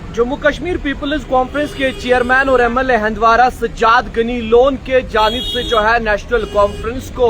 Jammu Kashmir peoples conference के chairman और MLA Handwara Sajjad Ghani loan के जानिब से जो है नेशनल कॉन्फ्रेंस को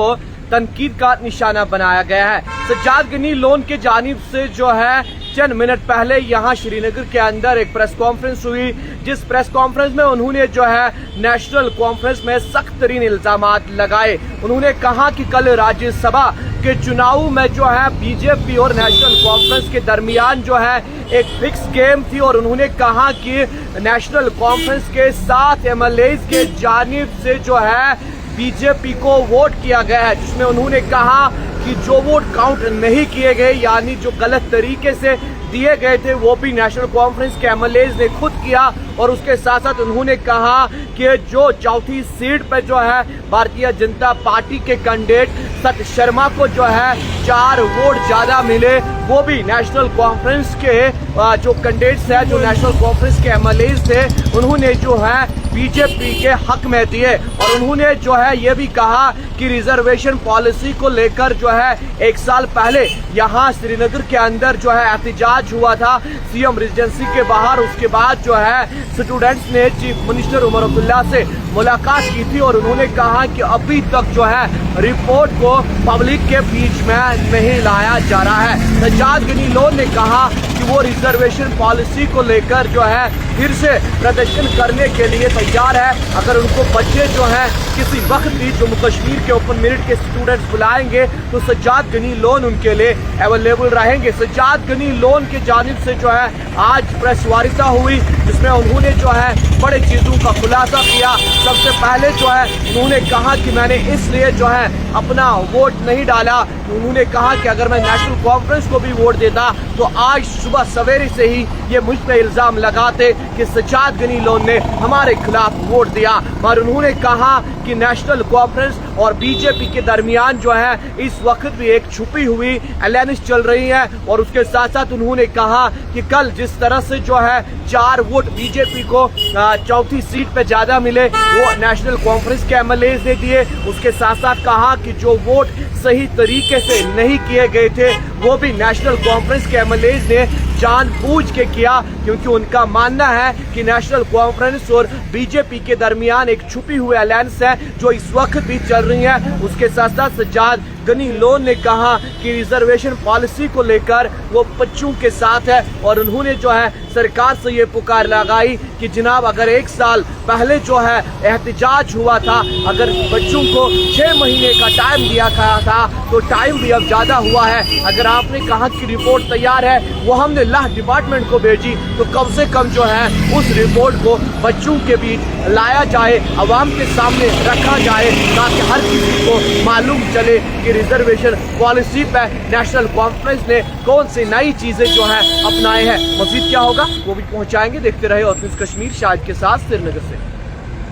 तनकीद का निशाना बनाया गया है। सज्जाद गनी लोन के जानिब से जो है चंद मिनट पहले यहाँ श्रीनगर के अंदर एक प्रेस कॉन्फ्रेंस हुई, जिस प्रेस कॉन्फ्रेंस में उन्होंने जो है नेशनल कॉन्फ्रेंस में सख्त तरीन इल्जामात लगाए। उन्होंने कहा कि कल राज्यसभा के चुनाव में जो है बीजेपी और नेशनल कॉन्फ्रेंस के दरमियान जो है एक फिक्स गेम थी, और उन्होंने कहा कि नेशनल कॉन्फ्रेंस के 7 एमएलएज के जानिब से जो है बीजेपी को वोट किया गया है, जिसमें उन्होंने कहा कि जो वोट काउंट नहीं किए गए यानी जो गलत तरीके से दिए गए थे वो भी नेशनल कॉन्फ्रेंस के एमएलएज ने खुद किया। और उसके साथ साथ उन्होंने कहा कि जो चौथी सीट पर जो है भारतीय जनता पार्टी के कैंडिडेट सत शर्मा को जो है 4 वोट ज्यादा मिले, वो भी नेशनल कॉन्फ्रेंस के जो कैंडिडेट्स है, जो नेशनल कॉन्फ्रेंस के एमएलएज थे, उन्होंने जो है बीजेपी के हक में दिए। और उन्होंने जो है ये भी कहा कि रिजर्वेशन पॉलिसी को लेकर जो है 1 साल पहले यहाँ श्रीनगर के अंदर जो है एहतजाज हुआ था सीएम रेजिडेंसी के बाहर। उसके बाद जो है स्टूडेंट्स ने चीफ मिनिस्टर उमर अब्दुल्ला से मुलाकात की थी, और उन्होंने कहा कि अभी तक जो है रिपोर्ट को पब्लिक के बीच में नहीं लाया जा रहा है। सज्जाद गनी लोन ने कहा कि वो रिजर्वेशन पॉलिसी को लेकर जो है फिर से प्रदर्शन करने के लिए तैयार है। अगर उनको बच्चे जो है किसी वक्त भी जम्मू कश्मीर के ओपन मेरिट के स्टूडेंट्स बुलाएंगे तो सज्जाद गनी लोन उनके लिए अवेलेबल रहेंगे। सज्जाद गनी लोन के जानिब से जो है आज प्रेस वार्ता हुई, जिसमें उन्होंने जो है बड़े चीजों का खुलासा किया। सबसे पहले जो है उन्होंने कहा कि मैंने इसलिए जो है अपना वोट नहीं डाला। उन्होंने कहा कि अगर मैं नेशनल कॉन्फ्रेंस को भी वोट देता तो आज सुबह सवेरे से ही ये मुझ पे इल्जाम लगाते कि सज्जाद गनी लोन ने हमारे खिलाफ वोट दिया। और उन्होंने कहा कि नेशनल कॉन्फ्रेंस और बीजेपी के दरमियान जो है इस वक्त भी एक छुपी हुई अलायंस चल रही है। और उसके साथ साथ उन्होंने कहा कि कल जिस तरह से जो है 4 वोट बीजेपी को चौथी सीट पे ज्यादा मिले वो नेशनल कॉन्फ्रेंस के एमएलएज ने दिए। उसके साथ साथ कहा कि जो वोट सही तरीके से नहीं किए गए थे वो भी नेशनल कॉन्फ्रेंस के एमएलएज ने जानबूझ के किया, क्योंकि उनका मानना है कि नेशनल कॉन्फ्रेंस और बीजेपी के दरमियान एक छुपी हुई अलायंस है जो इस वक्त भी चल रही है। उसके साथ साथ सज्जाद गनी लोन ने कहा कि रिजर्वेशन पॉलिसी को लेकर वो बच्चों के साथ है, और उन्होंने जो है सरकार से ये पुकार लगाई कि जनाब अगर 1 साल पहले जो है एहतजाज हुआ था, अगर बच्चों को 6 महीने का टाइम दिया गया था तो टाइम भी अब ज्यादा हुआ है। अगर आपने कहा कि रिपोर्ट तैयार है, वो हमने लॉ डिपार्टमेंट को भेजी, तो कम से कम जो है उस रिपोर्ट को बच्चों के बीच लाया जाए, अवाम के सामने रखा जाए, ताकि हर किसी को मालूम चले कि रिजर्वेशन पॉलिसी पे नेशनल कॉन्फ्रेंस ने कौन सी नई चीजें जो है अपनाए हैं। मजीद क्या होगा वो भी पहुंचाएंगे। देखते रहे और न्यूज़ कश्मीर शाहिद के साथ श्रीनगर से।